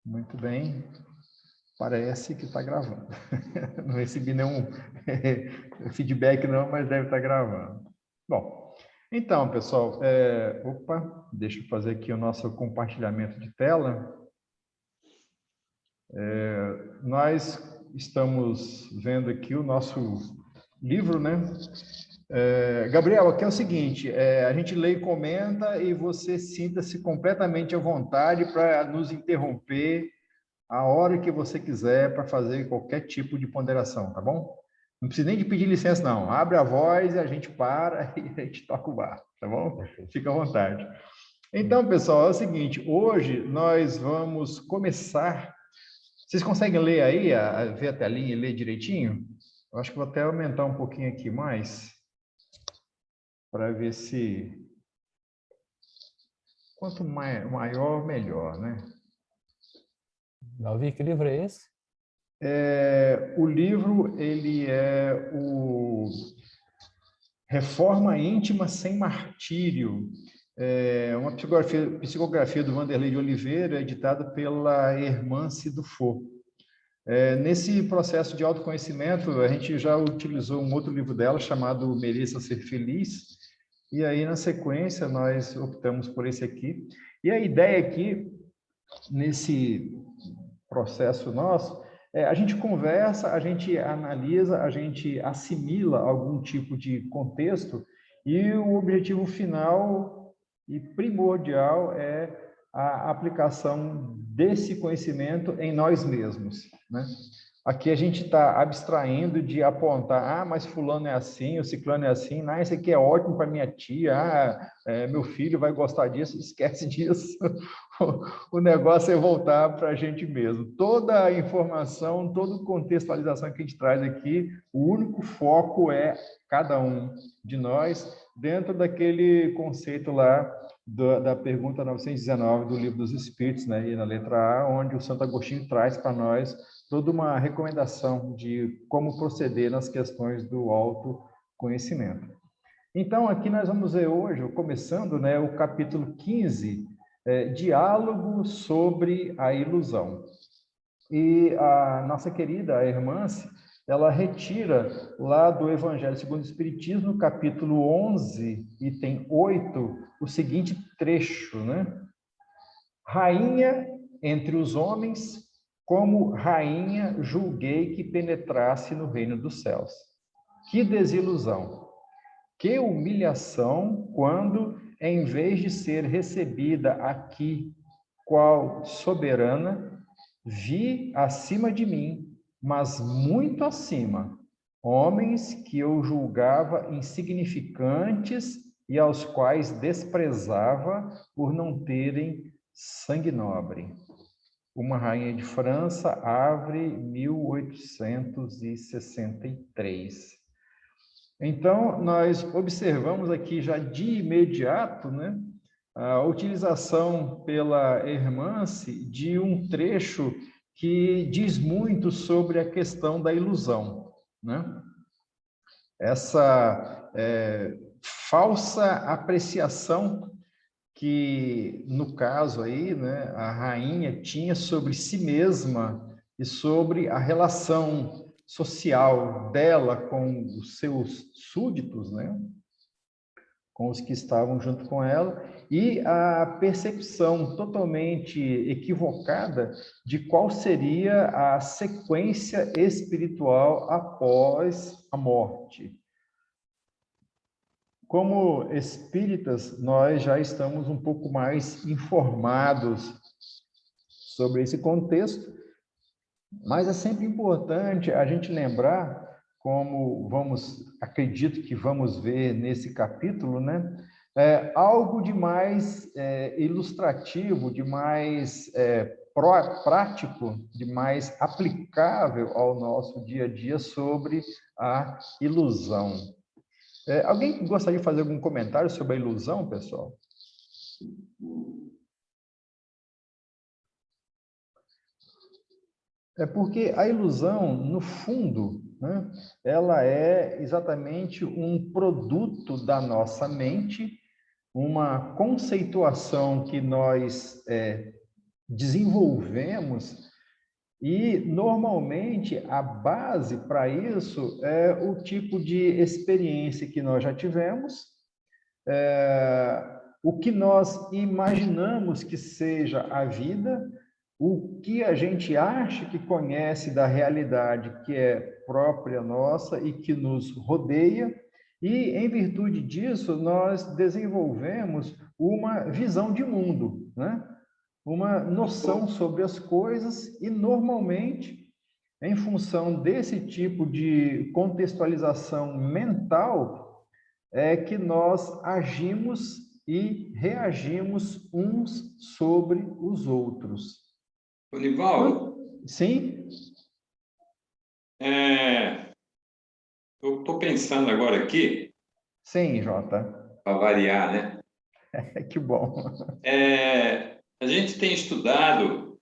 Muito bem. Parece que está gravando. Não recebi nenhum feedback não, mas deve estar gravando. Bom, então, pessoal, deixa eu fazer aqui o nosso compartilhamento de tela. Nós estamos vendo aqui o nosso livro, né? Gabriel, aqui é o seguinte, a gente lê e comenta e você sinta-se completamente à vontade para nos interromper a hora que você quiser para fazer qualquer tipo de ponderação, tá bom? Não precisa nem de pedir licença, não. Abre a voz e a gente para e a gente toca o barco, tá bom? Fica à vontade. Então, pessoal, é o seguinte, hoje nós vamos começar... Vocês conseguem ler aí, ver a telinha e ler direitinho? Eu acho que vou até aumentar um pouquinho aqui mais, para ver se... Quanto maior, melhor, né? Davi, que livro é esse? O livro, ele é o Reforma Íntima Sem Martírio, uma psicografia do Vanderlei de Oliveira, editada pela Hermance Dufour. Nesse processo de autoconhecimento, a gente já utilizou um outro livro dela, chamado Mereça Ser Feliz, e aí, na sequência, nós optamos por esse aqui. E a ideia aqui, nesse processo nosso, a gente conversa, a gente analisa, a gente assimila algum tipo de contexto e o objetivo final e primordial é a aplicação desse conhecimento em nós mesmos, né? Aqui a gente está abstraindo de apontar, mas fulano é assim, o ciclano é assim, isso aqui é ótimo para minha tia, meu filho vai gostar disso, esquece disso. O negócio é voltar para a gente mesmo. Toda a informação, toda a contextualização que a gente traz aqui, o único foco é cada um de nós, dentro daquele conceito lá da pergunta 919 do Livro dos Espíritos, né, e na letra A, onde o Santo Agostinho traz para nós toda uma recomendação de como proceder nas questões do autoconhecimento. Então, aqui nós vamos ver hoje, começando, né, o capítulo 15, diálogo sobre a ilusão. E a nossa querida Hermance, ela retira lá do Evangelho segundo o Espiritismo, no capítulo 11, item 8, o seguinte trecho, né? Rainha entre os homens, como rainha julguei que penetrasse no reino dos céus. Que desilusão! Que humilhação quando, em vez de ser recebida aqui qual soberana, vi acima de mim, mas muito acima, homens que eu julgava insignificantes e aos quais desprezava por não terem sangue nobre. Uma Rainha de França, Havre, 1863. Então, nós observamos aqui já de imediato, né, a utilização pela Hermance de um trecho que diz muito sobre a questão da ilusão, né? Essa falsa apreciação que, no caso aí, né, a rainha tinha sobre si mesma e sobre a relação social dela com os seus súditos, né, com os que estavam junto com ela, e a percepção totalmente equivocada de qual seria a sequência espiritual após a morte. Como espíritas, nós já estamos um pouco mais informados sobre esse contexto, mas é sempre importante a gente lembrar, como acredito que vamos ver nesse capítulo, né? Algo de mais ilustrativo, de mais prático, de mais aplicável ao nosso dia a dia sobre a ilusão. Alguém gostaria de fazer algum comentário sobre a ilusão, pessoal? É porque a ilusão, no fundo, né, ela é exatamente um produto da nossa mente, uma conceituação que nós desenvolvemos, e normalmente a base para isso é o tipo de experiência que nós já tivemos, o que nós imaginamos que seja a vida, o que a gente acha que conhece da realidade que é própria nossa e que nos rodeia, e em virtude disso nós desenvolvemos uma visão de mundo, né? Uma noção sobre as coisas, e normalmente, em função desse tipo de contextualização mental, é que nós agimos e reagimos uns sobre os outros. Nivaldo, Sim? eu estou pensando agora aqui, Sim, Jota. para variar, né? Que bom. A gente tem estudado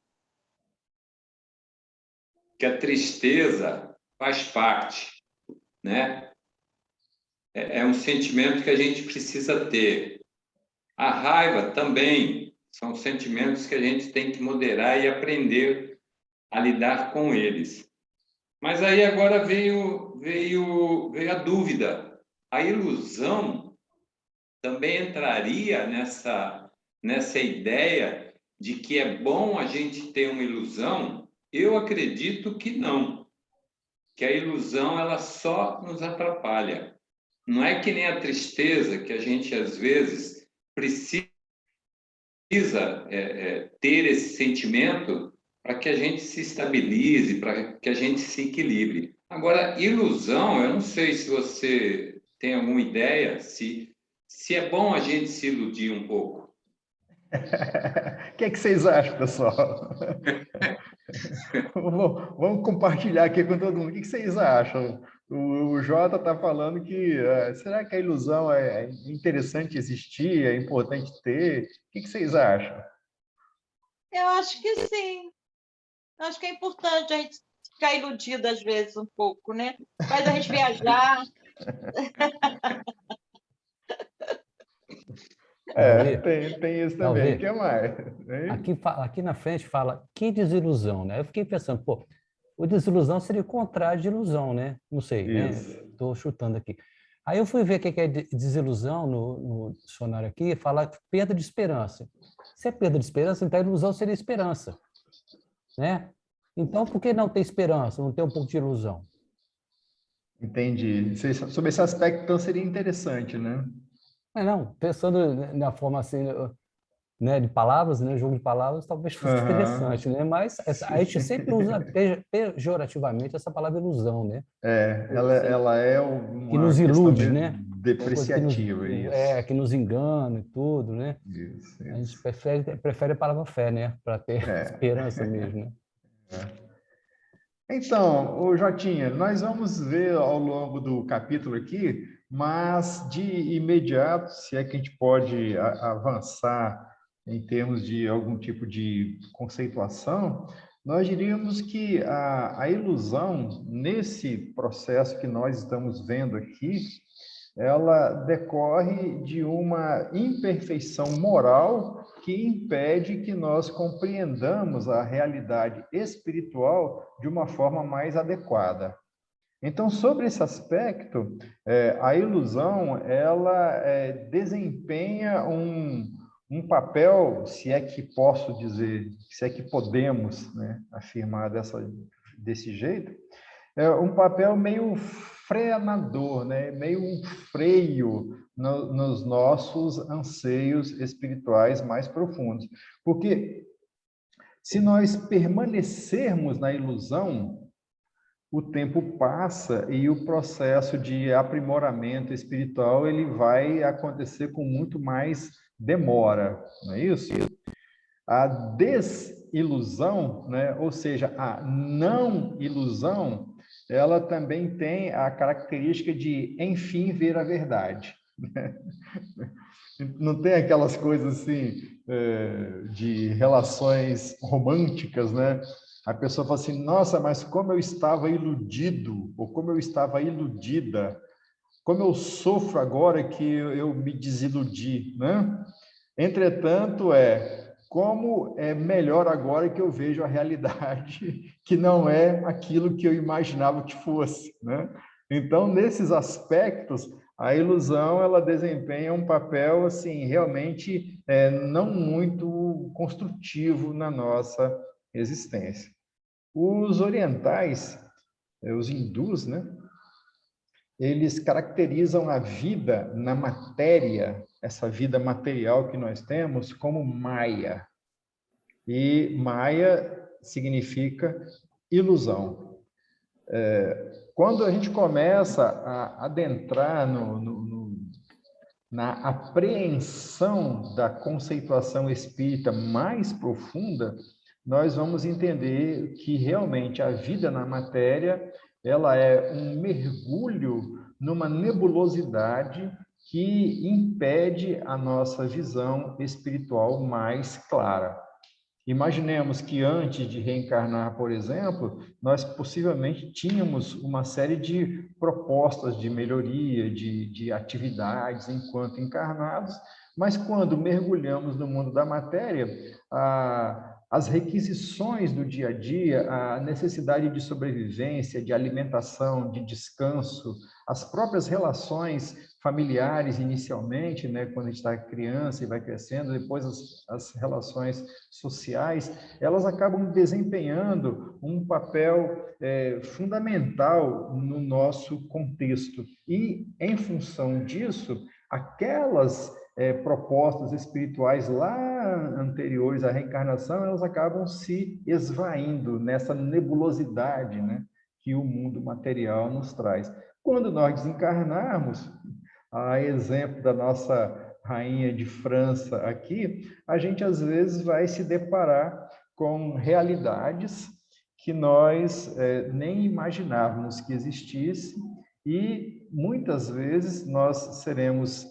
que a tristeza faz parte, né? É um sentimento que a gente precisa ter. A raiva também são sentimentos que a gente tem que moderar e aprender a lidar com eles. Mas aí agora veio a dúvida. A ilusão também entraria nessa ideia de que é bom a gente ter uma ilusão? Eu acredito que não, que a ilusão ela só nos atrapalha. Não é que nem a tristeza, que a gente às vezes precisa ter esse sentimento para que a gente se estabilize, para que a gente se equilibre. Agora, ilusão, eu não sei se você tem alguma ideia, se é bom a gente se iludir um pouco. O que é que vocês acham, pessoal? Vamos compartilhar aqui com todo mundo. O que vocês acham? O Jota está falando que será que a ilusão é interessante existir, é importante ter? O que vocês acham? Eu acho que sim. Eu acho que é importante a gente ficar iludido às vezes um pouco, né? Faz a gente viajar. Tem isso também. O que mais? Aqui na frente fala que desilusão, né? Eu fiquei pensando, pô, o desilusão seria o contrário de ilusão, né? Não sei, né? Estou chutando aqui. Aí eu fui ver o que é desilusão no dicionário aqui, fala perda de esperança. Se é perda de esperança, então a ilusão seria esperança, né? Então, por que não ter esperança, não ter um pouco de ilusão? Entendi. Sobre esse aspecto, então, seria interessante, né? Não, pensando na forma assim, né, de palavras, né, jogo de palavras, talvez fosse interessante, né? Mas a gente sempre usa pejorativamente essa palavra ilusão, né? Ela é uma que nos ilude, questão né? depreciativa, isso. Que nos engana e tudo, né? Isso. A gente prefere a palavra fé, né? Para ter esperança mesmo, né? Então, Jotinha, nós vamos ver ao longo do capítulo aqui, mas de imediato, se é que a gente pode avançar em termos de algum tipo de conceituação, nós diríamos que a ilusão, nesse processo que nós estamos vendo aqui, ela decorre de uma imperfeição moral que impede que nós compreendamos a realidade espiritual de uma forma mais adequada. Então, sobre esse aspecto, a ilusão, ela desempenha um papel, se é que posso dizer, se é que podemos, né, afirmar desse jeito, um papel meio frenador, né? Meio um freio nos nossos anseios espirituais mais profundos. Porque se nós permanecermos na ilusão, o tempo passa e o processo de aprimoramento espiritual ele vai acontecer com muito mais demora, não é isso? A desilusão, né? Ou seja, a não ilusão, ela também tem a característica de, enfim, ver a verdade. Não tem aquelas coisas assim, de relações românticas, né? A pessoa fala assim, nossa, mas como eu estava iludido, ou como eu estava iludida, como eu sofro agora que eu me desiludi, né? Entretanto, como é melhor agora que eu vejo a realidade, que não é aquilo que eu imaginava que fosse, né? Então, nesses aspectos, a ilusão ela desempenha um papel assim realmente não muito construtivo na nossa existência. Os orientais, os hindus, né? Eles caracterizam a vida na matéria, essa vida material que nós temos, como Maya. E Maya significa ilusão. Quando a gente começa a adentrar na apreensão da conceituação espírita mais profunda, nós vamos entender que realmente a vida na matéria ela é um mergulho numa nebulosidade que impede a nossa visão espiritual mais clara. Imaginemos que antes de reencarnar, por exemplo, nós possivelmente tínhamos uma série de propostas de melhoria, de atividades enquanto encarnados, mas quando mergulhamos no mundo da matéria, as requisições do dia a dia, a necessidade de sobrevivência, de alimentação, de descanso, as próprias relações familiares inicialmente, né, quando a gente está criança e vai crescendo, depois as relações sociais, elas acabam desempenhando um papel fundamental no nosso contexto. E, em função disso, aquelas propostas espirituais lá anteriores à reencarnação, elas acabam se esvaindo nessa nebulosidade, né, que o mundo material nos traz. Quando nós desencarnarmos, a exemplo da nossa rainha de França aqui, a gente às vezes vai se deparar com realidades que nós nem imaginávamos que existissem e muitas vezes nós seremos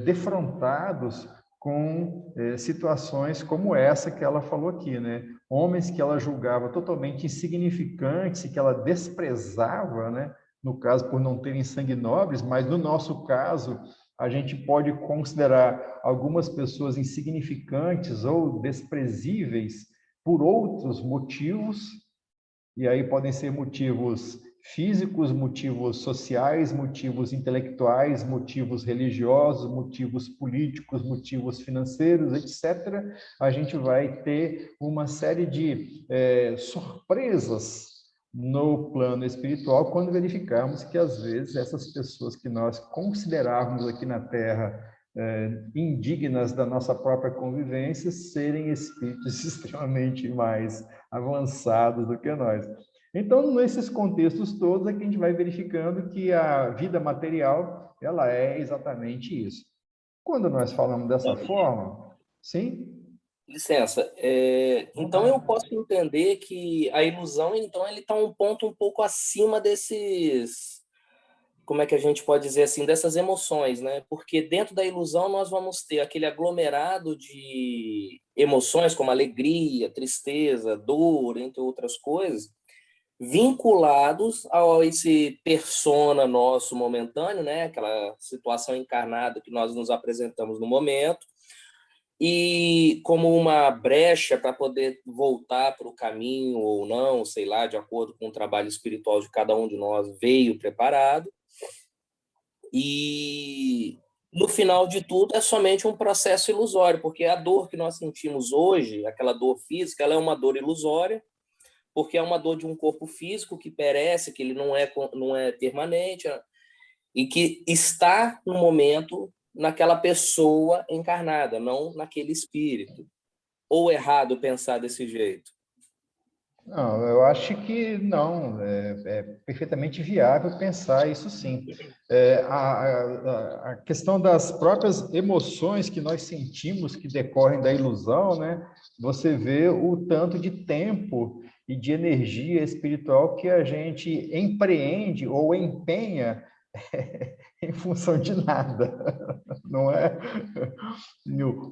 defrontados com situações como essa que ela falou aqui, né? Homens que ela julgava totalmente insignificantes e que ela desprezava, né? No caso, por não terem sangue nobres, mas no nosso caso, a gente pode considerar algumas pessoas insignificantes ou desprezíveis por outros motivos, e aí podem ser motivos físicos, motivos sociais, motivos intelectuais, motivos religiosos, motivos políticos, motivos financeiros, etc. A gente vai ter uma série de surpresas no plano espiritual quando verificarmos que, às vezes, essas pessoas que nós considerávamos aqui na Terra indignas da nossa própria convivência, serem espíritos extremamente mais avançados do que nós. Então, nesses contextos todos, é que a gente vai verificando que a vida material, ela é exatamente isso. Quando nós falamos dessa forma, sim? Licença. Então, eu posso entender que a ilusão, então, ele está um ponto um pouco acima desses... Como é que a gente pode dizer assim? Dessas emoções, né? Porque dentro da ilusão nós vamos ter aquele aglomerado de emoções como alegria, tristeza, dor, entre outras coisas, vinculados a esse persona nosso momentâneo, né? Aquela situação encarnada que nós nos apresentamos no momento, e como uma brecha para poder voltar para o caminho ou não, sei lá, de acordo com o trabalho espiritual de cada um de nós veio preparado. E no final de tudo é somente um processo ilusório, porque a dor que nós sentimos hoje, aquela dor física, ela é uma dor ilusória, porque é uma dor de um corpo físico que perece, que ele não é permanente, e que está no momento naquela pessoa encarnada, não naquele espírito. Ou errado pensar desse jeito? Não, eu acho que não, é perfeitamente viável pensar isso sim. A questão das próprias emoções que nós sentimos que decorrem da ilusão, né? Você vê o tanto de tempo e de energia espiritual que a gente empreende ou empenha em função de nada, não é?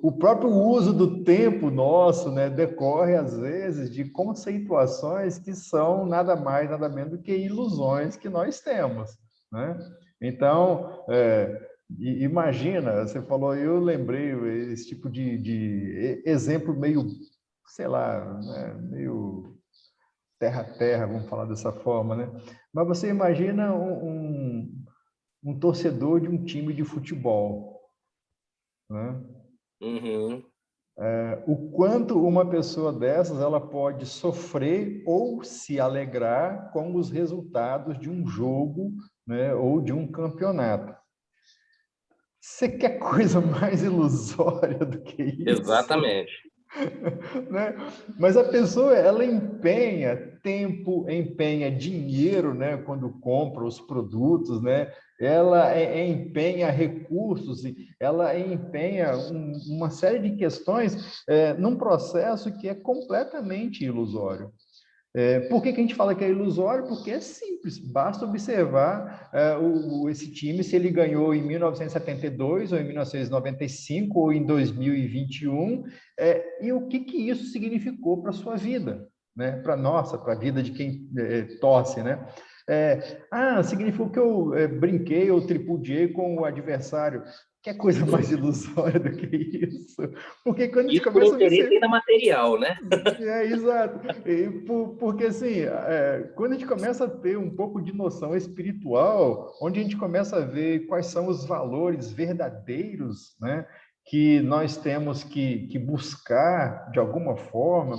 O próprio uso do tempo nosso, né, decorre, às vezes, de conceituações que são nada mais, nada menos do que ilusões que nós temos, né? Então, Imagina, você falou, eu lembrei esse tipo de exemplo meio, sei lá, né, meio terra-terra, vamos falar dessa forma, né? Mas você imagina um torcedor de um time de futebol, né? Uhum. O quanto uma pessoa dessas ela pode sofrer ou se alegrar com os resultados de um jogo, né, ou de um campeonato. Você quer coisa mais ilusória do que isso? Exatamente. Né? Mas a pessoa, ela empenha tempo, empenha dinheiro, né, quando compra os produtos, né? Ela empenha recursos, ela empenha uma série de questões num processo que é completamente ilusório. Por que a gente fala que é ilusório? Porque é simples, basta observar esse time, se ele ganhou em 1972, ou em 1995, ou em 2021, e o que isso significou para a sua vida, né? Para a nossa, para a vida de quem torce, né? Significou que eu brinquei ou tripudiei com o adversário. Que coisa mais ilusória do que isso? Porque quando a gente Isso por começa a interesse observar... ainda material, né? Exato. Porque, assim, quando a gente começa a ter um pouco de noção espiritual, onde a gente começa a ver quais são os valores verdadeiros, né, que nós temos que buscar, de alguma forma,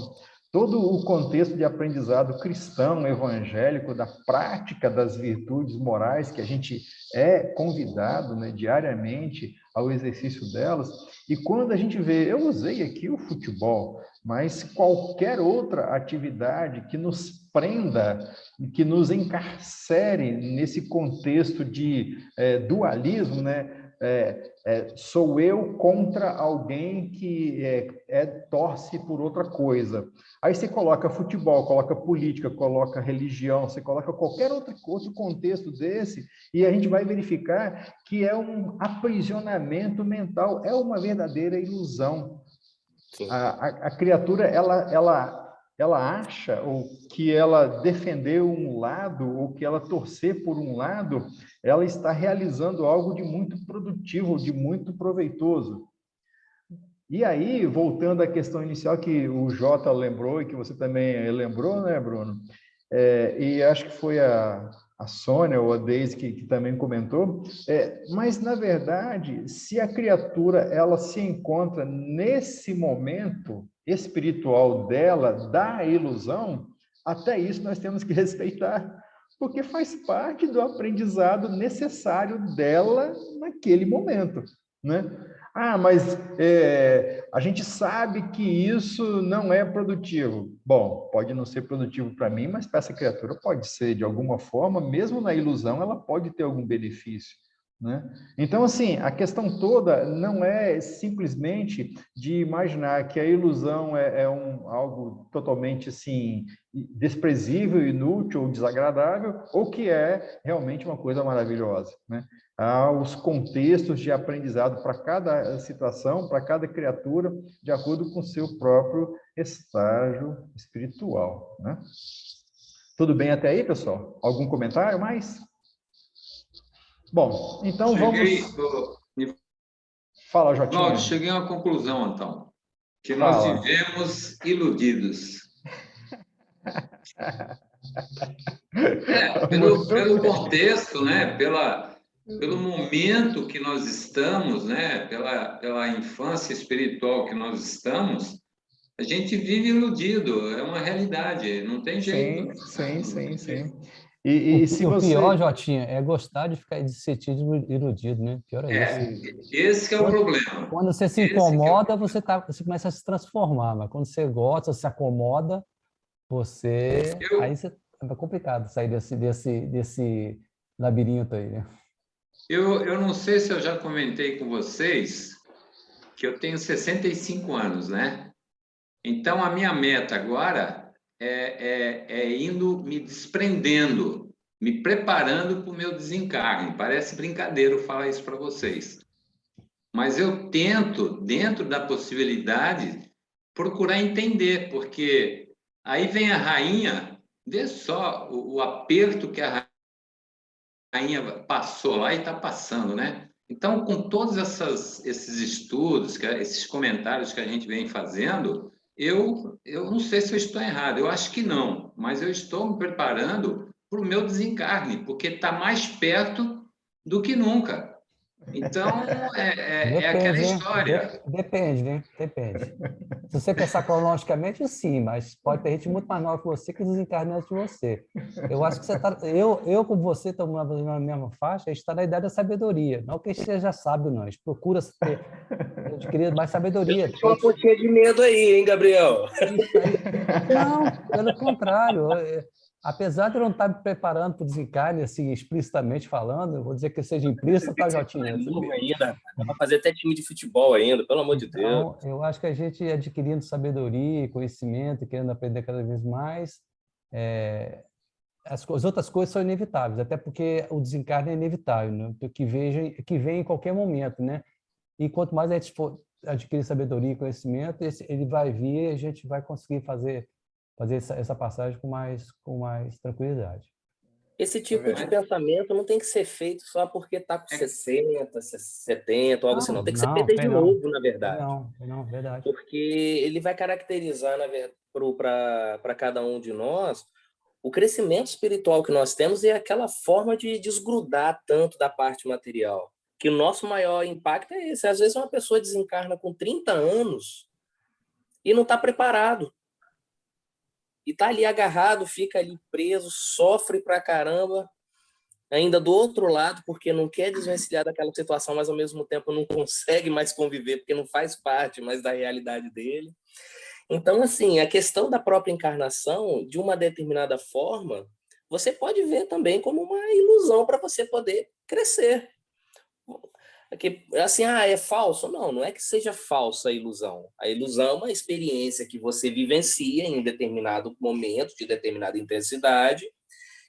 todo o contexto de aprendizado cristão, evangélico, da prática das virtudes morais, que a gente é convidado, né, diariamente ao exercício delas, e quando a gente vê, eu usei aqui o futebol, mas qualquer outra atividade que nos prenda, que nos encarcere nesse contexto de dualismo, né? Sou eu contra alguém que torce por outra coisa. Aí você coloca futebol, coloca política, coloca religião, você coloca qualquer outro contexto desse, e a gente vai verificar que é um aprisionamento mental, é uma verdadeira ilusão. A criatura, ela acha ou que ela defender um lado ou que ela torcer por um lado, ela está realizando algo de muito produtivo, de muito proveitoso. E aí, voltando à questão inicial que o Jota lembrou e que você também lembrou, né, Bruno? E acho que foi a Sônia ou a Deise que também comentou, mas, na verdade, se a criatura ela se encontra nesse momento espiritual dela, da ilusão, até isso nós temos que respeitar, porque faz parte do aprendizado necessário dela naquele momento, né? Mas a gente sabe que isso não é produtivo. Bom, pode não ser produtivo para mim, mas para essa criatura pode ser, de alguma forma, mesmo na ilusão, ela pode ter algum benefício, né? Então, assim, a questão toda não é simplesmente de imaginar que a ilusão é algo totalmente, assim, desprezível, inútil ou desagradável, ou que é realmente uma coisa maravilhosa, né? Há os contextos de aprendizado para cada situação, para cada criatura, de acordo com o seu próprio estágio espiritual, né? Tudo bem até aí, pessoal? Algum comentário mais? Bom, então vamos... Fala, Jotinha. Cheguei a uma conclusão, então, que nós Fala. vivemos iludidos. Pelo contexto, né? Pelo momento que nós estamos, né? Pela infância espiritual que nós estamos, a gente vive iludido, é uma realidade, não tem jeito. Sim. E se O você... pior, Jotinha, é gostar de ficar de se sentir iludido, né? Pior é isso. Esse que é o problema. Quando você se incomoda, você começa a se transformar, mas quando você gosta, se acomoda, aí é complicado sair desse labirinto aí, né? Eu não sei se eu já comentei com vocês que eu tenho 65 anos, né? Então, a minha meta agora é indo me desprendendo, me preparando para o meu desencarne. Parece brincadeira eu falar isso para vocês. Mas eu tento, dentro da possibilidade, procurar entender, porque aí vem a rainha, vê só o aperto que a rainha passou lá e está passando, né? Então, com todos esses estudos, esses comentários que a gente vem fazendo, eu não sei se eu estou errado, eu acho que não, mas eu estou me preparando para o meu desencarne, porque está mais perto do que nunca. Então, é aquela Depende, né? história. Depende, né? Depende. Se você pensar cronologicamente, sim, mas pode ter gente muito mais nova que você que desencarna antes de você. Eu acho que você está... Eu com você estamos na mesma faixa, a gente está na idade da sabedoria. Não que a gente seja sábio, não. A gente procura adquirir mais sabedoria. Tem uma pontinha de medo aí, hein, Gabriel? Não, pelo contrário. Apesar de eu não estar me preparando para o desencarne, assim, explicitamente falando, eu vou dizer que seja implícito, tá, Jotinha? Ainda, dá para fazer até time de futebol ainda, pelo amor de Deus. Então, eu acho que a gente adquirindo sabedoria e conhecimento, e querendo aprender cada vez mais, as outras coisas são inevitáveis, até porque o desencarne é inevitável, né? Que vem em qualquer momento, né? E quanto mais a gente for adquirir sabedoria e conhecimento, ele vai vir e a gente vai conseguir fazer essa passagem com mais tranquilidade. Esse tipo de pensamento não tem que ser feito só porque está com 60, 70, ou algo assim, não. Tem que ser feito de novo, na verdade. Não, verdade. Porque ele vai caracterizar, para cada um de nós, o crescimento espiritual que nós temos e aquela forma de desgrudar tanto da parte material. Que o nosso maior impacto é esse. Às vezes uma pessoa desencarna com 30 anos e não está preparado. E está ali agarrado, fica ali preso, sofre pra caramba, ainda do outro lado, porque não quer desvencilhar daquela situação, mas ao mesmo tempo não consegue mais conviver, porque não faz parte mais da realidade dele. Então, assim, a questão da própria encarnação, de uma determinada forma, você pode ver também como uma ilusão para você poder crescer. Assim, é falso? Não, não é que seja falsa a ilusão. A ilusão é uma experiência que você vivencia em determinado momento, de determinada intensidade,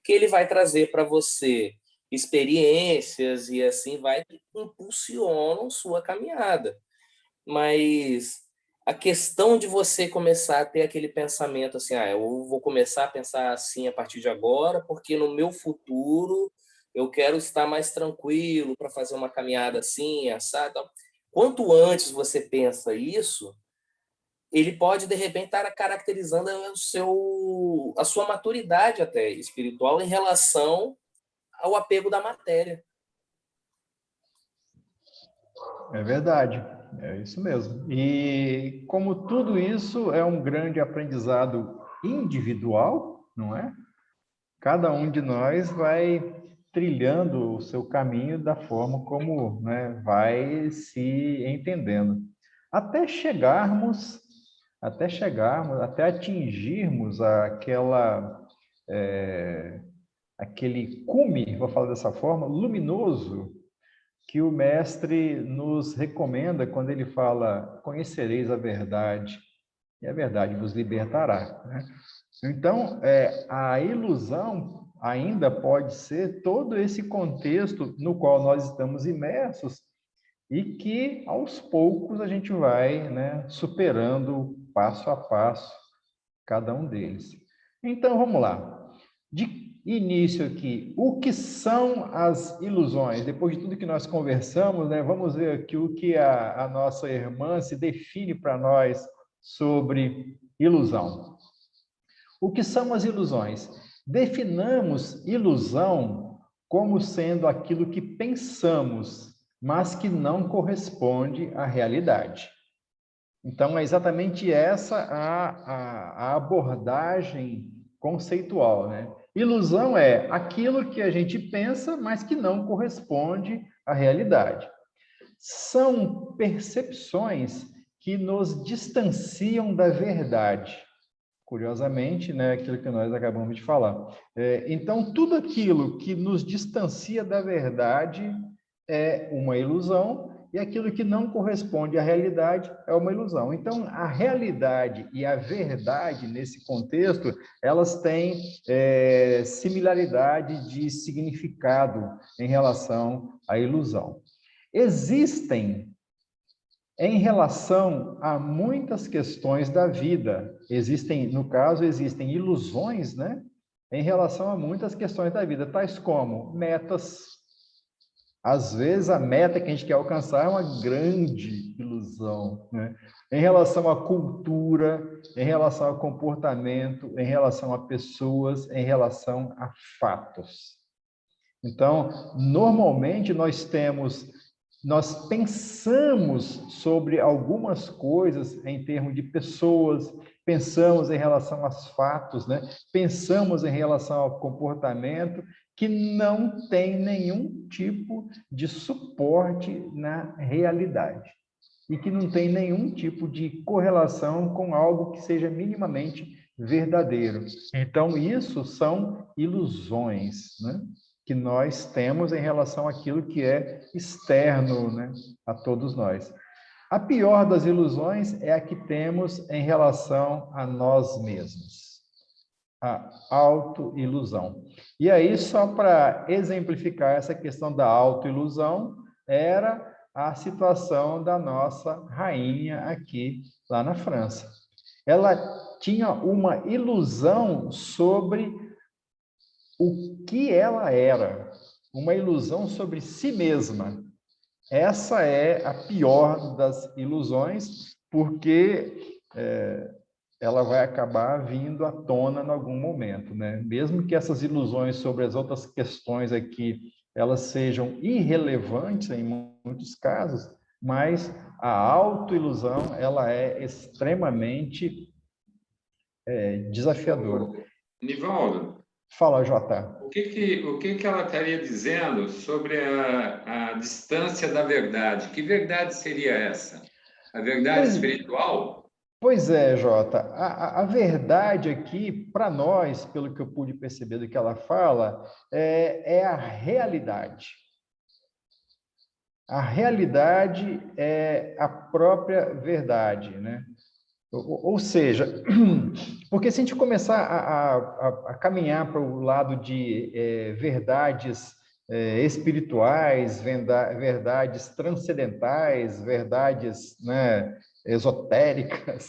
que ele vai trazer para você experiências e assim vai impulsionam sua caminhada. Mas a questão de você começar a ter aquele pensamento assim, eu vou começar a pensar assim a partir de agora, porque no meu futuro eu quero estar mais tranquilo para fazer uma caminhada assim, assado. Quanto antes você pensa isso, ele pode, de repente, estar caracterizando a sua maturidade até espiritual em relação ao apego da matéria. É verdade, é isso mesmo. E como tudo isso é um grande aprendizado individual, não é? Cada um de nós vai trilhando o seu caminho da forma como, né, vai se entendendo. Até atingirmos aquele cume, vou falar dessa forma, luminoso, que o mestre nos recomenda quando ele fala: conhecereis a verdade, e a verdade vos libertará, né? Então, a ilusão ainda pode ser todo esse contexto no qual nós estamos imersos e que, aos poucos, a gente vai, né, superando passo a passo cada um deles. Então, vamos lá. De início aqui, o que são as ilusões? Depois de tudo que nós conversamos, né, vamos ver aqui o que a nossa irmã se define para nós sobre ilusão. O que são as ilusões? Definamos ilusão como sendo aquilo que pensamos, mas que não corresponde à realidade. Então, é exatamente essa a abordagem conceitual, né? Ilusão é aquilo que a gente pensa, mas que não corresponde à realidade. São percepções que nos distanciam da verdade. Curiosamente, né, aquilo que nós acabamos de falar. Então, tudo aquilo que nos distancia da verdade é uma ilusão, e aquilo que não corresponde à realidade é uma ilusão. Então, a realidade e a verdade, nesse contexto, elas têm similaridade de significado em relação à ilusão. Existem, em relação a muitas questões da vida, no caso, existem ilusões, né? Em relação a muitas questões da vida, tais como metas, Às vezes, a meta que a gente quer alcançar é uma grande ilusão, né? Em relação à cultura, em relação ao comportamento, em relação a pessoas, em relação a fatos. Então, normalmente, nós pensamos sobre algumas coisas em termos de pessoas, pensamos em relação aos fatos, né? Pensamos em relação ao comportamento, que não tem nenhum tipo de suporte na realidade e que não tem nenhum tipo de correlação com algo que seja minimamente verdadeiro. Então, isso são ilusões, né, que nós temos em relação àquilo que é externo, né, a todos nós. A pior das ilusões é a que temos em relação a nós mesmos. A autoilusão. E aí, só para exemplificar essa questão da autoilusão, era a situação da nossa rainha aqui, lá na França. Ela tinha uma ilusão sobre o que ela era, uma ilusão sobre si mesma. Essa é a pior das ilusões, porque ela vai acabar vindo à tona em algum momento, né? Mesmo que essas ilusões sobre as outras questões aqui, elas sejam irrelevantes em muitos casos, mas a autoilusão, ela é extremamente desafiadora. Nivaldo, Fala, Jota. o que ela estaria dizendo sobre a distância da verdade? Que verdade seria essa? A verdade espiritual? Pois é, Jota. A verdade aqui, para nós, pelo que eu pude perceber do que ela fala, é a realidade. A realidade é a própria verdade, né? Ou seja, porque se a gente começar a caminhar para o lado de verdades espirituais, verdades transcendentais, verdades, né, esotéricas,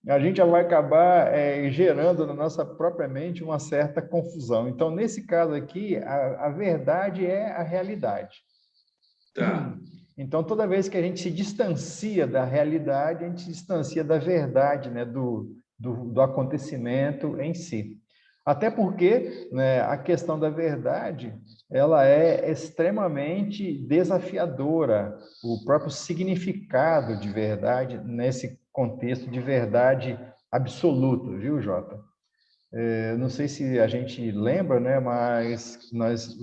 a gente já vai acabar gerando na nossa própria mente uma certa confusão. Então, nesse caso aqui, a verdade é a realidade. Tá. Então, toda vez que a gente se distancia da realidade, a gente se distancia da verdade, né, do acontecimento em si. Até porque, né, a questão da verdade, ela é extremamente desafiadora, o próprio significado de verdade nesse contexto de verdade absoluta, viu, Jota? Não sei se a gente lembra, né, mas nós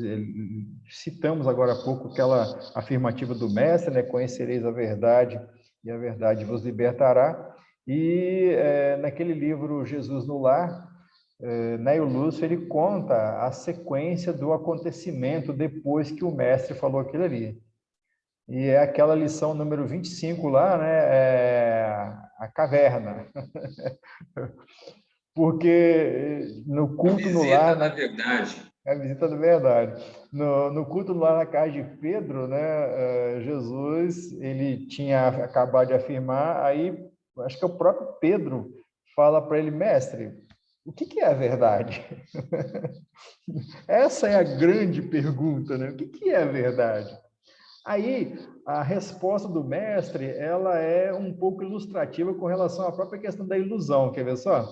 citamos agora há pouco aquela afirmativa do mestre, né, conhecereis a verdade e a verdade vos libertará. E naquele livro Jesus no Lar, Néio Lúcio, ele conta a sequência do acontecimento depois que o mestre falou aquilo ali. E é aquela lição número 25 lá, né, a caverna. Porque no culto no lar... da verdade. A visita da verdade. No culto no lar na casa de Pedro, né, Jesus, ele tinha acabado de afirmar, aí acho que é o próprio Pedro fala para ele, mestre, o que é a verdade? Essa é a grande pergunta, né? O que é a verdade? Aí, a resposta do mestre, ela é um pouco ilustrativa com relação à própria questão da ilusão, quer ver só?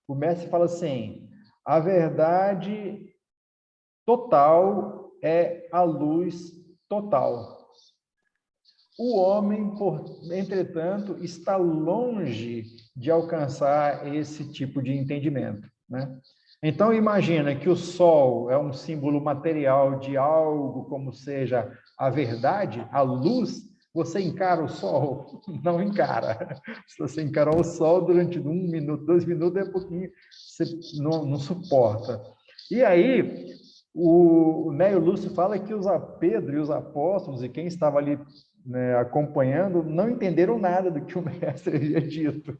O mestre fala assim, a verdade total é a luz total. O homem, entretanto, está longe de alcançar esse tipo de entendimento, né? Então, imagina que o sol é um símbolo material de algo como seja a verdade, a luz. Você encara o sol? Não encara. Se você encarar o sol durante 1 minuto, 2 minutos, é pouquinho, você não suporta. E aí, o Néio Lúcio fala que Pedro e os apóstolos, e quem estava ali, né, acompanhando, não entenderam nada do que o mestre havia dito.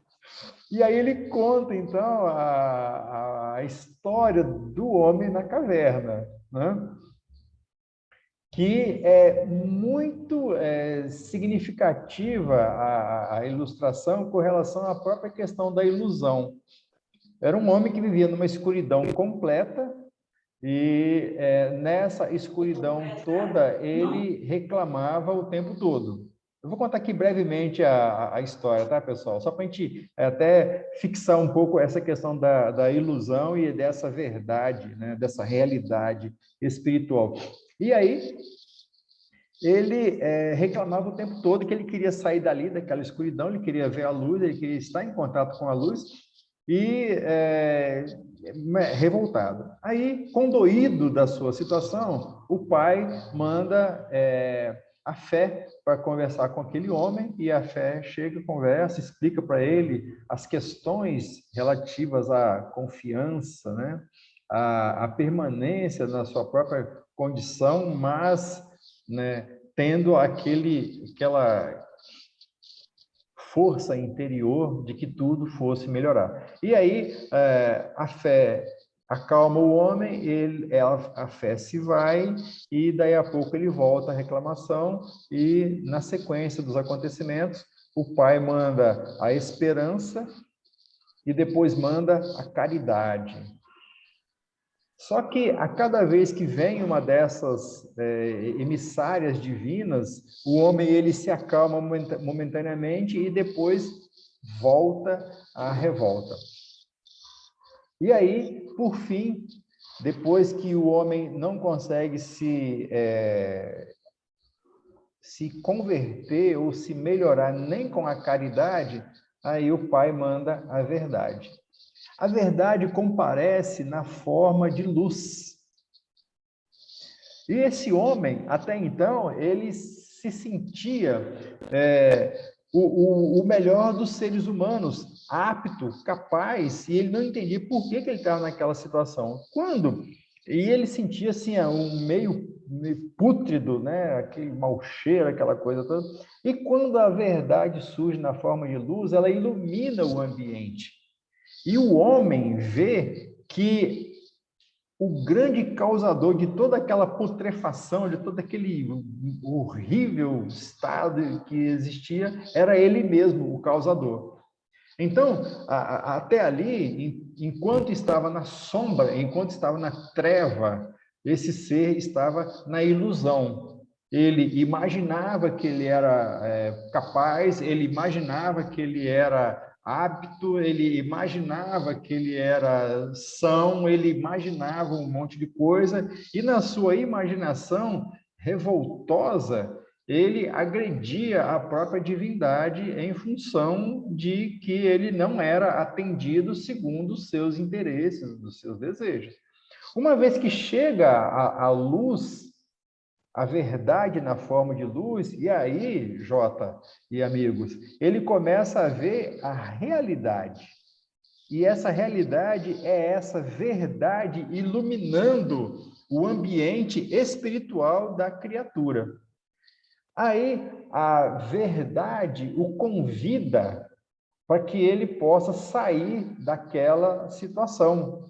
E aí ele conta, então, a história do homem na caverna, né? Que é muito significativa a ilustração com relação à própria questão da ilusão. Era um homem que vivia numa escuridão completa, E nessa escuridão toda, ele reclamava o tempo todo. Eu vou contar aqui brevemente a história, tá, pessoal? Só para a gente até fixar um pouco essa questão da ilusão e dessa verdade, né? Dessa realidade espiritual. E aí, ele reclamava o tempo todo que ele queria sair dali, daquela escuridão, ele queria ver a luz, ele queria estar em contato com a luz, e revoltado. Aí, condoído da sua situação, o pai manda a fé para conversar com aquele homem, e a fé chega, conversa, explica para ele as questões relativas à confiança, né? A permanência na sua própria condição, mas, né, tendo aquela força interior de que tudo fosse melhorar. E aí a fé acalma o homem, a fé se vai, e daí a pouco ele volta à reclamação, e na sequência dos acontecimentos, o pai manda a esperança e depois manda a caridade. Só que a cada vez que vem uma dessas emissárias divinas, o homem ele se acalma momentaneamente e depois volta à revolta. E aí, por fim, depois que o homem não consegue se converter ou se melhorar nem com a caridade, aí o pai manda a verdade. A verdade comparece na forma de luz. E esse homem, até então, ele se sentia o melhor dos seres humanos, apto, capaz, e ele não entendia por que ele estava naquela situação. E ele sentia assim, um meio pútrido, né? Aquele mau cheiro, aquela coisa toda. E quando a verdade surge na forma de luz, ela ilumina o ambiente. E o homem vê que o grande causador de toda aquela putrefação, de todo aquele horrível estado que existia, era ele mesmo, o causador. Então, até ali, enquanto estava na sombra, enquanto estava na treva, esse ser estava na ilusão. Ele imaginava que ele era capaz, ele imaginava que ele era apto, ele imaginava que ele era são, ele imaginava um monte de coisa, e na sua imaginação revoltosa, ele agredia a própria divindade em função de que ele não era atendido segundo os seus interesses, os seus desejos. Uma vez que chega a luz, a verdade na forma de luz, e aí, Jota e amigos, ele começa a ver a realidade. E essa realidade é essa verdade iluminando o ambiente espiritual da criatura. Aí a verdade o convida para que ele possa sair daquela situação.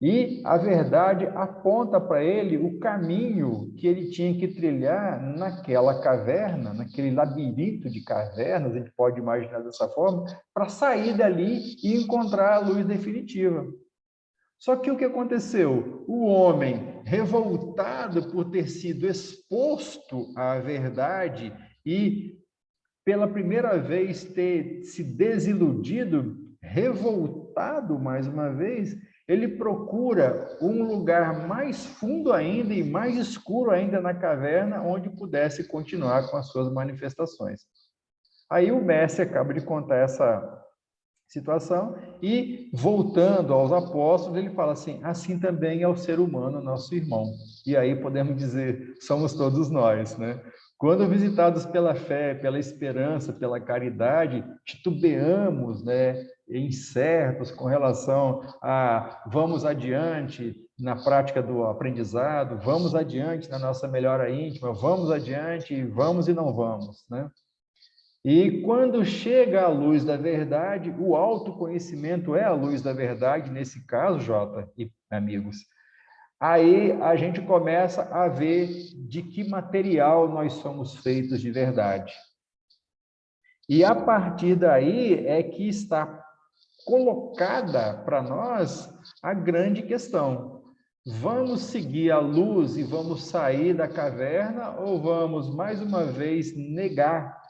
E a verdade aponta para ele o caminho que ele tinha que trilhar naquela caverna, naquele labirinto de cavernas, a gente pode imaginar dessa forma, para sair dali e encontrar a luz definitiva. Só que o que aconteceu? O homem, revoltado por ter sido exposto à verdade e, pela primeira vez, ter se desiludido, revoltado mais uma vez, ele procura um lugar mais fundo ainda e mais escuro ainda na caverna, onde pudesse continuar com as suas manifestações. Aí o mestre acaba de contar essa situação e, voltando aos apóstolos, ele fala assim também é o ser humano, nosso irmão. E aí podemos dizer, somos todos nós, né? Quando visitados pela fé, pela esperança, pela caridade, titubeamos, né, incertos com relação a vamos adiante na prática do aprendizado, vamos adiante na nossa melhora íntima, vamos adiante, vamos e não vamos, né? E quando chega a luz da verdade, o autoconhecimento é a luz da verdade, nesse caso, Jota e amigos, aí a gente começa a ver de que material nós somos feitos de verdade. E a partir daí é que está colocada para nós a grande questão. Vamos seguir a luz e vamos sair da caverna ou vamos, mais uma vez, negar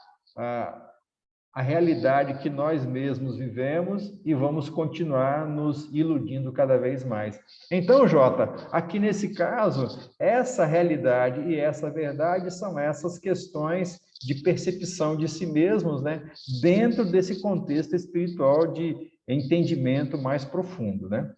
a realidade que nós mesmos vivemos e vamos continuar nos iludindo cada vez mais? Então, Jota, aqui nesse caso, essa realidade e essa verdade são essas questões de percepção de si mesmos, né, dentro desse contexto espiritual de entendimento mais profundo, né?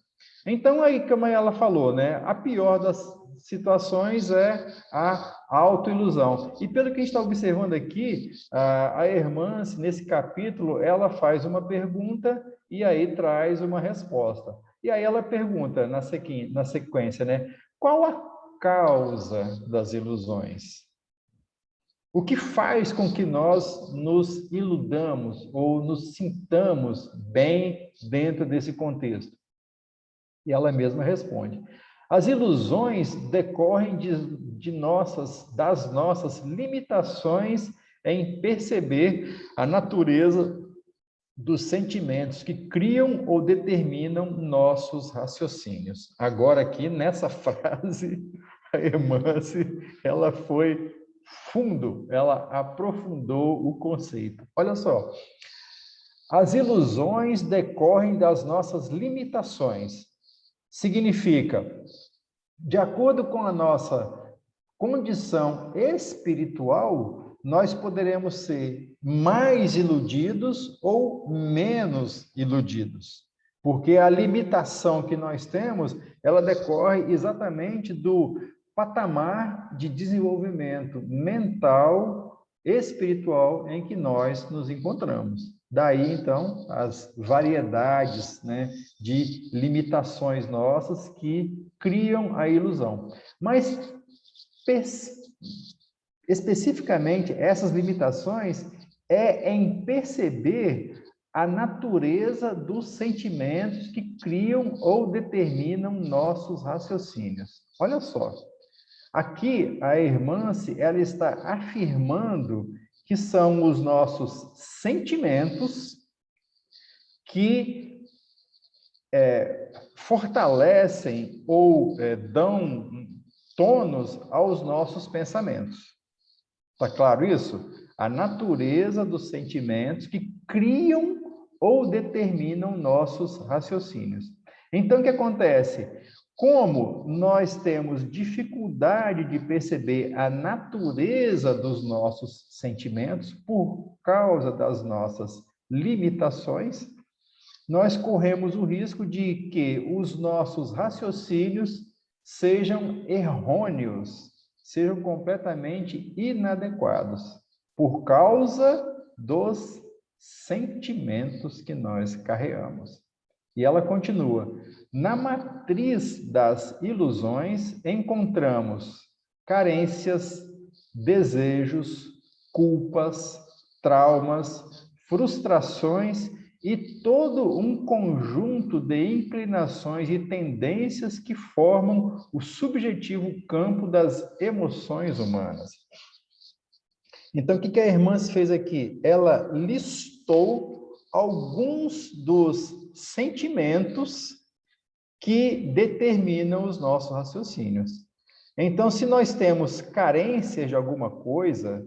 Então, aí, como ela falou, né, a pior das situações é a autoilusão. E pelo que a gente está observando aqui, a Hermance, nesse capítulo, ela faz uma pergunta e aí traz uma resposta. E aí ela pergunta, na sequência, né, qual a causa das ilusões? O que faz com que nós nos iludamos ou nos sintamos bem dentro desse contexto? E ela mesma responde: as ilusões decorrem das nossas limitações em perceber a natureza dos sentimentos que criam ou determinam nossos raciocínios. Agora aqui, nessa frase, a Hermance, ela foi fundo, ela aprofundou o conceito. Olha só, as ilusões decorrem das nossas limitações. Significa, de acordo com a nossa condição espiritual, nós poderemos ser mais iludidos ou menos iludidos. Porque a limitação que nós temos, ela decorre exatamente do patamar de desenvolvimento mental, espiritual em que nós nos encontramos. Daí, então, as variedades, né, de limitações nossas que criam a ilusão. Mas, especificamente, essas limitações é em perceber a natureza dos sentimentos que criam ou determinam nossos raciocínios. Olha só, aqui a Hermance, ela está afirmando que são os nossos sentimentos que fortalecem ou dão tônus aos nossos pensamentos. Está claro isso? A natureza dos sentimentos que criam ou determinam nossos raciocínios. Então, o que acontece? Como nós temos dificuldade de perceber a natureza dos nossos sentimentos por causa das nossas limitações, nós corremos o risco de que os nossos raciocínios sejam errôneos, sejam completamente inadequados, por causa dos sentimentos que nós carregamos. E ela continua: na matriz das ilusões encontramos carências, desejos, culpas, traumas, frustrações e todo um conjunto de inclinações e tendências que formam o subjetivo campo das emoções humanas. Então, o que a Hermance fez aqui? Ela listou alguns dos sentimentos que determinam os nossos raciocínios. Então, se nós temos carências de alguma coisa,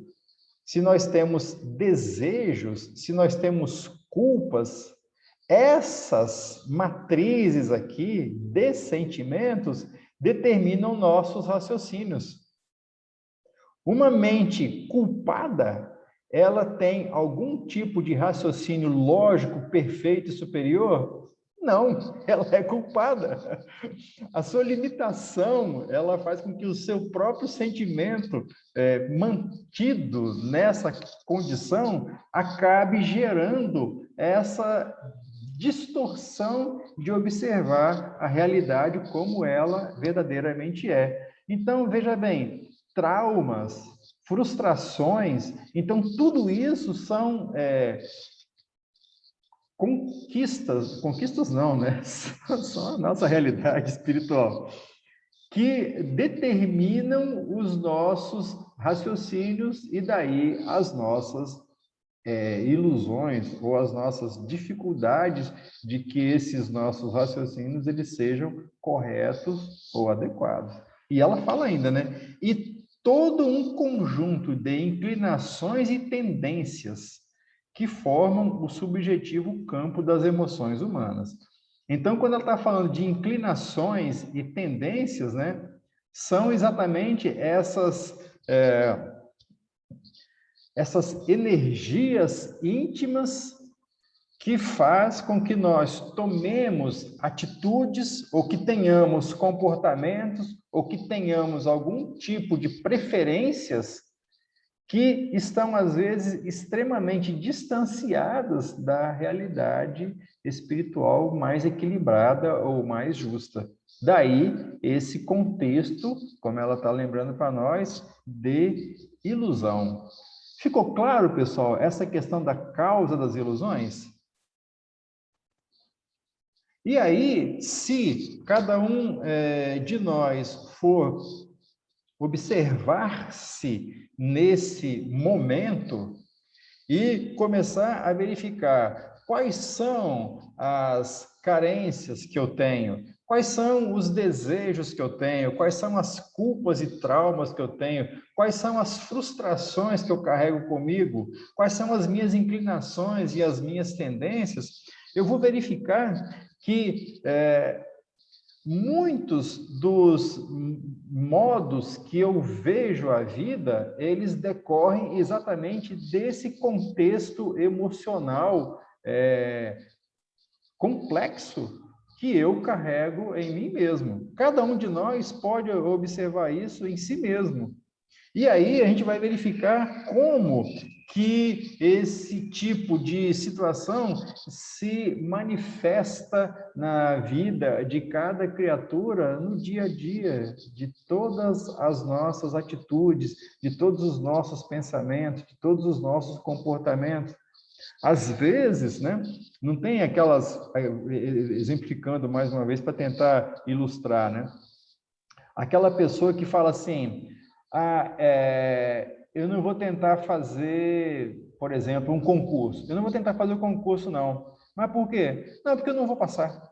se nós temos desejos, se nós temos culpas, essas matrizes aqui de sentimentos determinam nossos raciocínios. Uma mente culpada, ela tem algum tipo de raciocínio lógico, perfeito e superior? Não, ela é culpada. A sua limitação, ela faz com que o seu próprio sentimento, mantido nessa condição, acabe gerando essa distorção de observar a realidade como ela verdadeiramente é. Então, veja bem, traumas, frustrações, então tudo isso são conquistas não, né? São a nossa realidade espiritual, que determinam os nossos raciocínios e daí as nossas ilusões ou as nossas dificuldades de que esses nossos raciocínios eles sejam corretos ou adequados. E ela fala ainda, né? E todo um conjunto de inclinações e tendências que formam o subjetivo campo das emoções humanas. Então, quando ela está falando de inclinações e tendências, né, são exatamente essas energias íntimas que faz com que nós tomemos atitudes ou que tenhamos comportamentos ou que tenhamos algum tipo de preferências que estão, às vezes, extremamente distanciadas da realidade espiritual mais equilibrada ou mais justa. Daí, esse contexto, como ela está lembrando para nós, de ilusão. Ficou claro, pessoal, essa questão da causa das ilusões? E aí, se cada um de nós for observar-se nesse momento e começar a verificar quais são as carências que eu tenho, quais são os desejos que eu tenho, quais são as culpas e traumas que eu tenho, quais são as frustrações que eu carrego comigo, quais são as minhas inclinações e as minhas tendências, eu vou verificar que muitos dos modos que eu vejo a vida, eles decorrem exatamente desse contexto emocional complexo que eu carrego em mim mesmo. Cada um de nós pode observar isso em si mesmo. E aí a gente vai verificar como que esse tipo de situação se manifesta na vida de cada criatura no dia a dia, de todas as nossas atitudes, de todos os nossos pensamentos, de todos os nossos comportamentos. Às vezes, né, não tem aquelas, exemplificando mais uma vez para tentar ilustrar, né? Aquela pessoa que fala assim, eu não vou tentar fazer, por exemplo, um concurso. Eu não vou tentar fazer o concurso, não. Mas por quê? Não, porque eu não vou passar.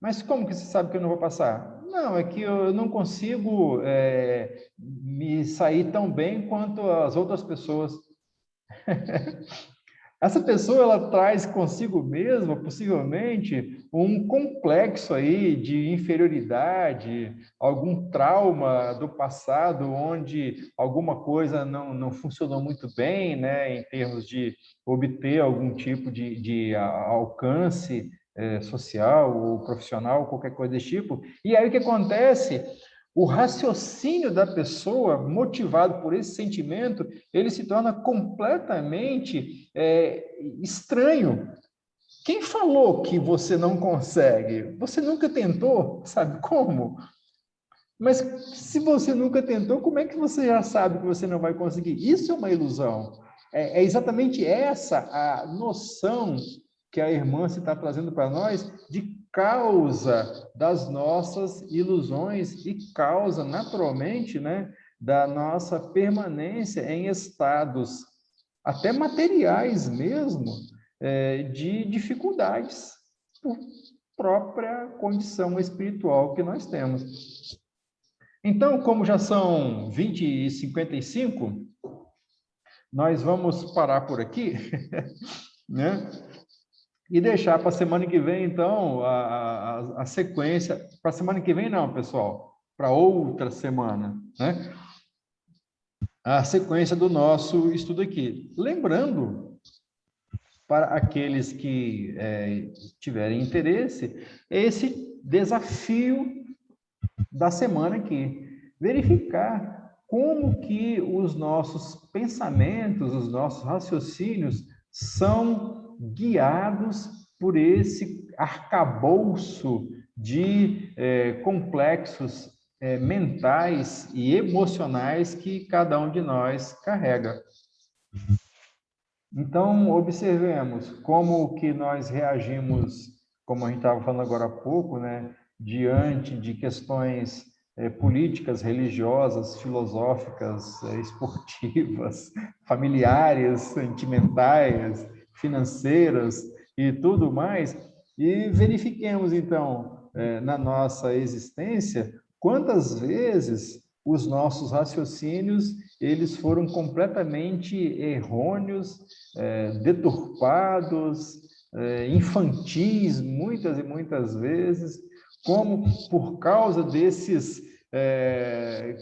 Mas como que você sabe que eu não vou passar? Não, é que eu não consigo me sair tão bem quanto as outras pessoas. Essa pessoa, ela traz consigo mesma, possivelmente, um complexo aí de inferioridade, algum trauma do passado, onde alguma coisa não funcionou muito bem, né, em termos de obter algum tipo de alcance social ou profissional, qualquer coisa desse tipo. E aí o que acontece? O raciocínio da pessoa, motivado por esse sentimento, ele se torna completamente estranho. Quem falou que você não consegue? Você nunca tentou? Sabe como? Mas se você nunca tentou, como é que você já sabe que você não vai conseguir? Isso é uma ilusão. É exatamente essa a noção que a irmã se está trazendo para nós de causa das nossas ilusões e causa, naturalmente, né, da nossa permanência em estados, até materiais mesmo, de dificuldades por própria condição espiritual que nós temos. Então, como já são 20h55, nós vamos parar por aqui, né? E deixar para a semana que vem, então, a sequência. Para a semana que vem, não, pessoal. Para outra semana, né? A sequência do nosso estudo aqui. Lembrando, para aqueles que tiverem interesse, esse desafio da semana aqui. Verificar como que os nossos pensamentos, os nossos raciocínios são guiados por esse arcabouço de complexos mentais e emocionais que cada um de nós carrega. Então, observemos como que nós reagimos, como a gente estava falando agora há pouco, né, diante de questões políticas, religiosas, filosóficas, esportivas, familiares, sentimentais, financeiras e tudo mais, e verifiquemos, então, na nossa existência, quantas vezes os nossos raciocínios eles foram completamente errôneos, deturpados, infantis, muitas e muitas vezes, como por causa desses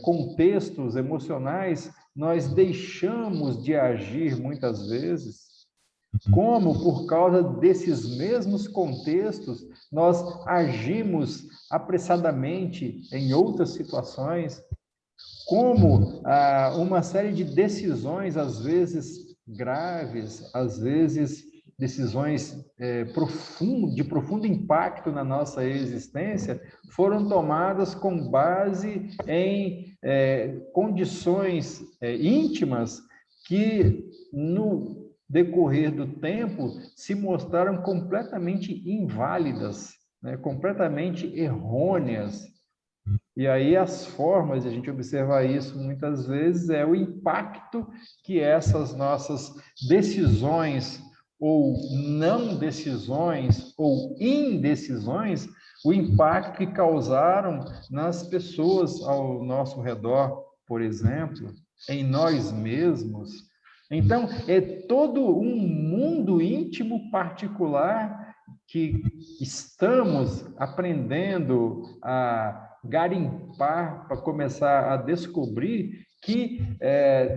contextos emocionais, nós deixamos de agir muitas vezes, como por causa desses mesmos contextos, nós agimos apressadamente em outras situações, como uma série de decisões, às vezes graves, às vezes decisões de profundo impacto na nossa existência, foram tomadas com base em condições íntimas que, no decorrer do tempo, se mostraram completamente inválidas, né? Completamente errôneas. E aí as formas de a gente observar isso muitas vezes é o impacto que essas nossas decisões ou não decisões ou indecisões, o impacto que causaram nas pessoas ao nosso redor, por exemplo, em nós mesmos. Então, é todo um mundo íntimo particular que estamos aprendendo a garimpar, para começar a descobrir, que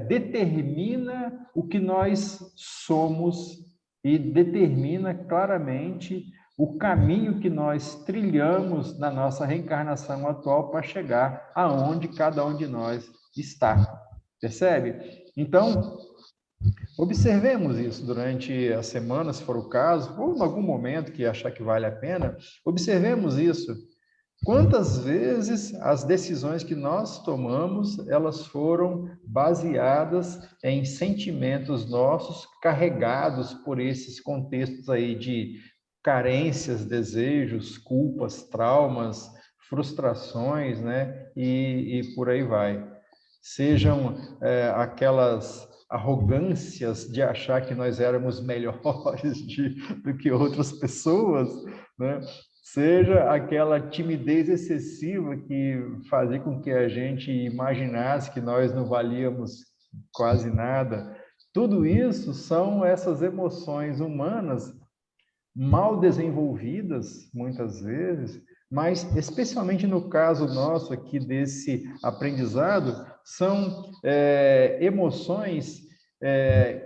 determina o que nós somos e determina claramente o caminho que nós trilhamos na nossa reencarnação atual para chegar aonde cada um de nós está. Percebe? Então, observemos isso durante a semana, se for o caso, ou em algum momento que achar que vale a pena, observemos isso. Quantas vezes as decisões que nós tomamos, elas foram baseadas em sentimentos nossos carregados por esses contextos aí de carências, desejos, culpas, traumas, frustrações, né? E por aí vai. Sejam aquelas arrogâncias de achar que nós éramos melhores do que outras pessoas, né? Seja aquela timidez excessiva que fazia com que a gente imaginasse que nós não valíamos quase nada. Tudo isso são essas emoções humanas mal desenvolvidas, muitas vezes, mas especialmente no caso nosso aqui desse aprendizado, são emoções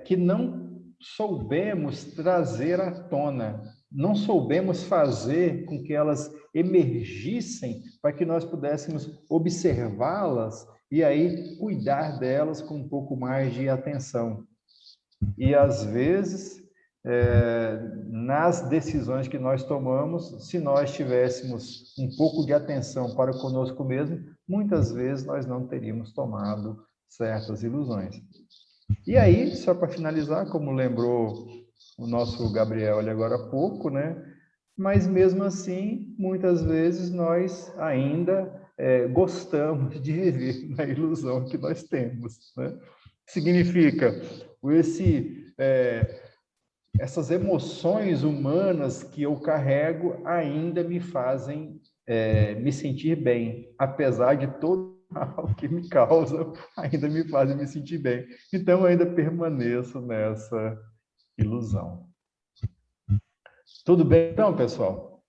que não soubemos trazer à tona, não soubemos fazer com que elas emergissem para que nós pudéssemos observá-las e aí cuidar delas com um pouco mais de atenção. E às vezes, nas decisões que nós tomamos, se nós tivéssemos um pouco de atenção para conosco mesmo, muitas vezes nós não teríamos tomado certas ilusões. E aí, só para finalizar, como lembrou o nosso Gabriel ali agora há pouco, né? Mas mesmo assim, muitas vezes nós ainda gostamos de viver na ilusão que nós temos, né? Significa essas emoções humanas que eu carrego ainda me fazem me sentir bem, apesar de todo o mal que me causam, ainda me fazem me sentir bem. Então, eu ainda permaneço nessa ilusão. Tudo bem, então, pessoal?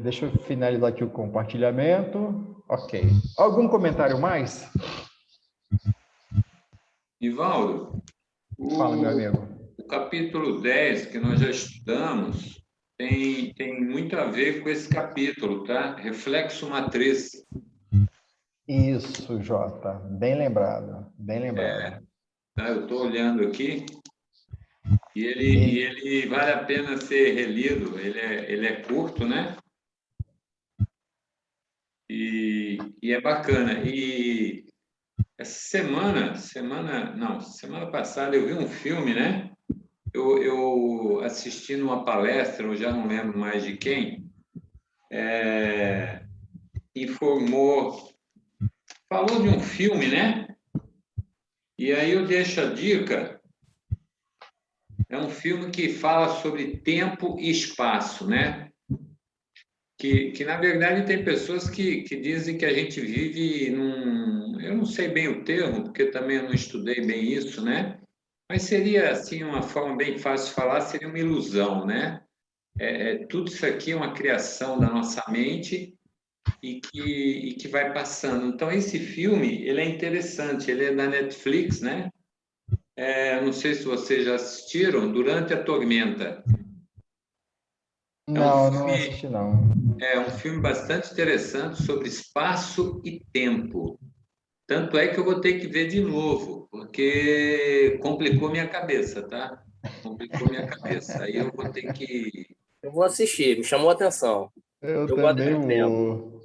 Deixa eu finalizar aqui o compartilhamento. Ok. Algum comentário mais? Ivaldo, Fala, meu amigo. O capítulo 10, que nós já estudamos, tem muito a ver com esse capítulo, tá? Reflexo matriz. Isso, Jota. Bem lembrado, bem lembrado. Eu estou olhando aqui e ele vale a pena ser relido. Ele é curto, né? E é bacana. E essa semana passada eu vi um filme, né? Eu assisti numa palestra, eu já não lembro mais de quem, informou falou de um filme, né? E aí eu deixo a dica. É um filme que fala sobre tempo e espaço, né? Que na verdade, tem pessoas que dizem que a gente vive num... Eu não sei bem o termo, porque também eu não estudei bem isso, né? Mas seria, assim, uma forma bem fácil de falar, seria uma ilusão, né? Tudo isso aqui é uma criação da nossa mente e que vai passando. Então, esse filme, ele é interessante, ele é da Netflix, né? Não sei se vocês já assistiram, Durante a Tormenta. É um Não, não filme, assisti, não. é um filme bastante interessante sobre espaço e tempo. Tanto é que eu vou ter que ver de novo, porque complicou minha cabeça, tá? Complicou minha cabeça. Aí eu vou ter que... Eu vou assistir, me chamou a atenção. Eu Eu gosto também desse tema. vou.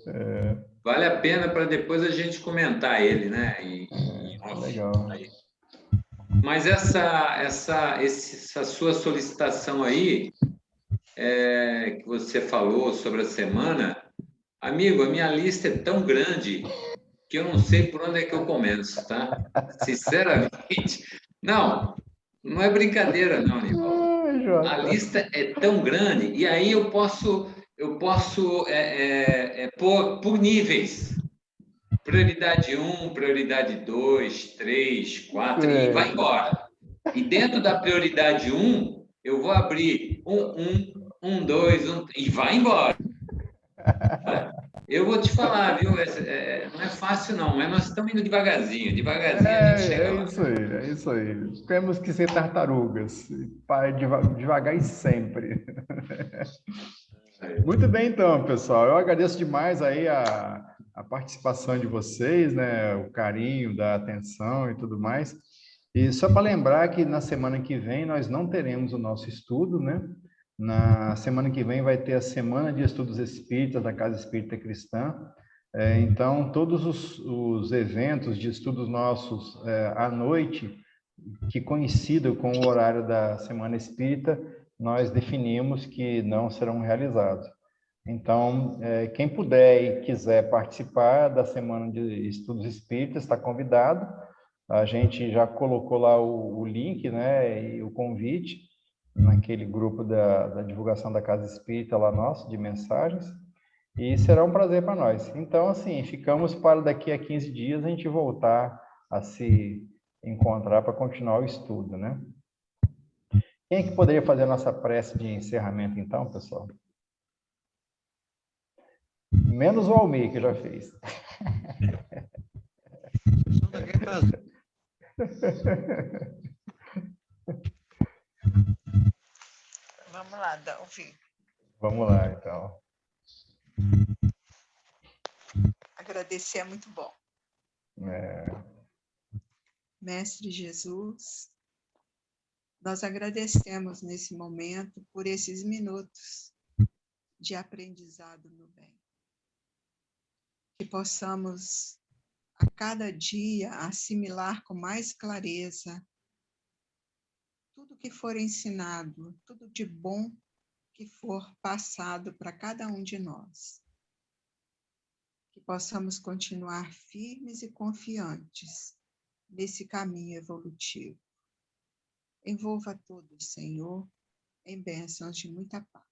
Vale a pena para depois a gente comentar ele, né? Em off. Legal. Mas essa sua solicitação aí, que você falou sobre a semana, amigo, a minha lista é tão grande que eu não sei por onde é que eu começo, tá? Sinceramente. Não é brincadeira, não, Nivaldo. Ai, A Jota. lista é tão grande, e aí eu posso pôr por níveis. Prioridade 1, prioridade 2, 3, 4, e vai É. embora. E dentro da prioridade 1, eu vou abrir 2, e vai embora. Eu vou te falar, viu? Não é fácil, não, mas nós estamos indo devagarzinho. Devagarzinho a gente chega lá. Isso aí, é isso aí. Temos que ser tartarugas, para devagar e sempre. Muito bem, então, pessoal. Eu agradeço demais aí a participação de vocês, né? O carinho, da atenção e tudo mais. E só para lembrar que na semana que vem nós não teremos o nosso estudo, né? Na semana que vem vai ter a Semana de Estudos Espíritas da Casa Espírita Cristã. Então, todos os eventos de estudos nossos à noite, que coincidam com o horário da Semana Espírita, nós definimos que não serão realizados. Então, quem puder e quiser participar da Semana de Estudos Espíritas está convidado. A gente já colocou lá o link, né, e o convite naquele grupo da divulgação da Casa Espírita lá nosso, de mensagens, e será um prazer para nós. Então, assim, ficamos para daqui a 15 dias a gente voltar a se encontrar para continuar o estudo, né? Quem é que poderia fazer a nossa prece de encerramento, então, pessoal? Menos o Almir, que já fez. Vamos lá, Dalvi. Vamos lá, então. Agradecer é muito bom. Mestre Jesus, nós agradecemos nesse momento por esses minutos de aprendizado no bem. Que possamos, a cada dia, assimilar com mais clareza tudo que for ensinado, tudo de bom que for passado para cada um de nós. Que possamos continuar firmes e confiantes nesse caminho evolutivo. Envolva todos, Senhor, em bênçãos de muita paz.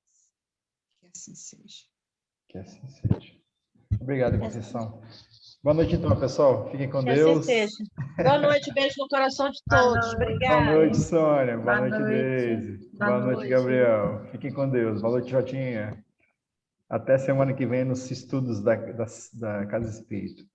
Que assim seja. Que assim seja. Obrigado, Conceição. Boa noite, então, pessoal. Fiquem com Que Deus. assim seja. Boa noite, beijo no coração de todos. Obrigada. Boa noite, Sônia. Boa noite, noite. Deise. Boa noite, Gabriel. Fiquem com Deus. Boa noite, Jotinha. Até semana que vem nos estudos da Casa Espírita.